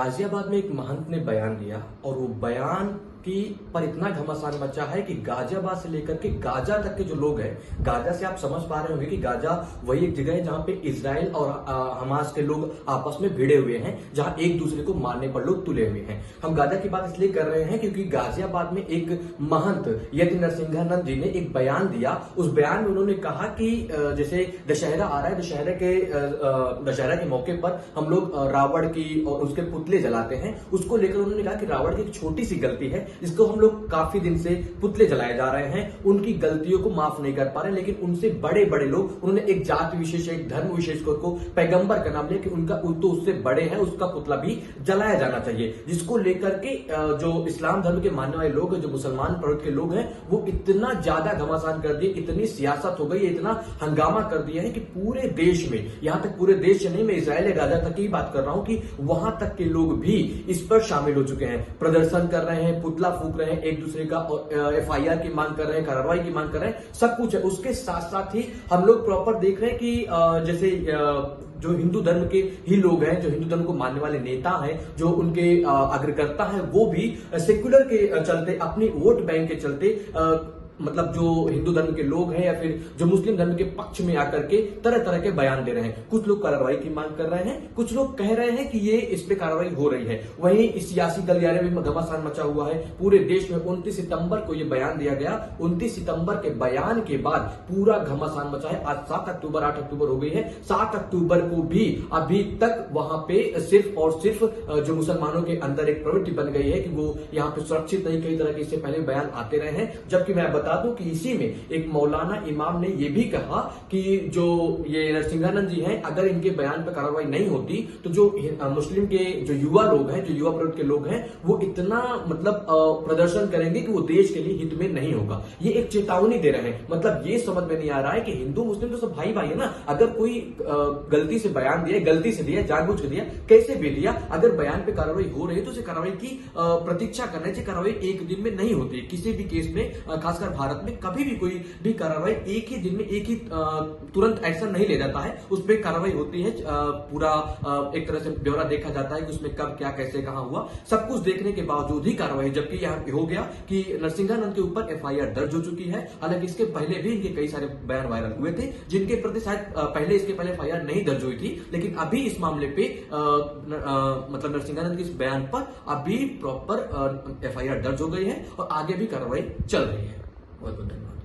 गाजियाबाद में एक महंत ने बयान दिया और वो बयान की पर इतना घमासान मचा है कि गाजियाबाद से लेकर के गाजा तक के जो लोग हैं, गाजा से आप समझ पा रहे होंगे कि गाजा वही एक जगह है जहां पे इजराइल और हमास के लोग आपस में भिड़े हुए हैं, जहां एक दूसरे को मारने पर लोग तुले हुए हैं। हम गाजा की बात इसलिए कर रहे हैं क्योंकि गाजियाबाद में एक महंत यति नरसिंहानंद जी ने एक बयान दिया। उस बयान में उन्होंने कहा कि जैसे दशहरा आ रहा है, दशहरा के मौके पर हम लोग रावण की और उसके पुतले जलाते हैं। उसको लेकर उन्होंने कहा कि रावण की एक छोटी सी गलती है, जिसको हम लोग काफी दिन से पुतले जलाए जा रहे हैं, उनकी गलतियों को माफ नहीं कर पा रहे, लेकिन उनसे बड़े बड़े लोग, उन्होंने एक जाति विशेष, एक धर्म विशेष को पैगंबर का नाम लिया कि उनका तो उससे बड़े हैं, उसका पुतला भी जलाया जाना चाहिए। जिसको लेकर के जो इस्लाम धर्म के मानने वाले लोग, जो मुसलमान प्रवृत्ति के लोग हैं, वो इतना ज्यादा घमासान कर दिए, इतनी सियासत हो गई, इतना हंगामा कर दिया है कि पूरे देश में, यहां तक पूरे देश नहीं, मैं इजराइल या गाजा तक की बात कर रहा हूं कि वहां तक के लोग भी इस पर शामिल हो चुके हैं, प्रदर्शन कर रहे हैं, पुतला फूक रहे हैं, एक दूसरे का एफआईआर की मांग कर रहे हैं, कार्रवाई की मांग कर रहे हैं, सब कुछ है। उसके साथ साथ ही हम लोग प्रॉपर देख रहे हैं कि जैसे जो हिंदू धर्म के ही लोग हैं, जो हिंदू धर्म को मानने वाले नेता हैं, जो उनके अग्रकर्ता हैं, वो भी सेक्युलर के चलते, अपनी वोट बैंक के चलते, मतलब जो हिंदू धर्म के लोग हैं या फिर जो मुस्लिम धर्म के पक्ष में आकर के तरह तरह के बयान दे रहे हैं। कुछ लोग कार्रवाई की मांग कर रहे हैं, कुछ लोग कह रहे हैं कि ये इस पे कार्रवाई हो रही है। वहीं इस सियासी गलियारे में घमासान मचा हुआ है पूरे देश में। 29 सितंबर को ये बयान दिया गया। 29 सितंबर के बयान के बाद पूरा घमासान मचा है। आज 7 अक्टूबर 8 अक्टूबर हो गई है। 7 अक्टूबर को भी अभी तक वहां पे सिर्फ और सिर्फ जो मुसलमानों के अंदर एक प्रवृत्ति बन गई है कि वो यहाँ पे सुरक्षित नहीं, कई तरह के इससे पहले बयान आते रहे हैं। जबकि मैं बता दूं कि इसी में एक मौलाना इमाम ने यह भी कहा कि जो ये नरसिंहानंद जी हैं, अगर इनके बयान पर कार्रवाई नहीं होती तो जो मुस्लिम के जो युवा लोग हैं, जो युवा प्रवृत्ति के लोग हैं, वो इतना मतलब प्रदर्शन करेंगे कि वो देश के लिए हित में नहीं होगा। ये एक चेतावनी दे रहे हैं। मतलब ये समझ में नहीं आ रहा है कि हिंदू मुस्लिम तो सब भाई भाई है ना। अगर कोई गलती से बयान दिया, गलती से दिया, जानबूझ के दिया, कैसे भी दिया, अगर बयान पे कार्रवाई हो रही है तो उसे कार्रवाई की प्रतीक्षा करना चाहिए। कार्रवाई एक दिन में नहीं होती किसी भी केस में, खासकर भारत में कभी भी कोई भी कार्रवाई एक ही दिन में, एक ही तुरंत एक्शन नहीं ले जाता है। उस पर कार्रवाई होती है, पूरा एक तरह से ब्यौरा देखा जाता है कि उसमें कब क्या कैसे कहां हुआ, सब कुछ देखने के बावजूद ही कार्रवाई। जबकि यहां हो गया कि नरसिंहानंद के ऊपर एफआईआर दर्ज हो चुकी है। हालांकि इसके पहले भी इनके कई सारे बयान वायरल हुए थे, जिनके प्रति शायद पहले इसके पहले एफआईआर नहीं दर्ज हुई थी, लेकिन अभी इस मामले पे मतलब नरसिंहानंद के इस बयान पर अभी प्रॉपर एफआईआर दर्ज हो गई है और आगे भी कार्रवाई चल रही है। बहुत बहुत धन्यवाद।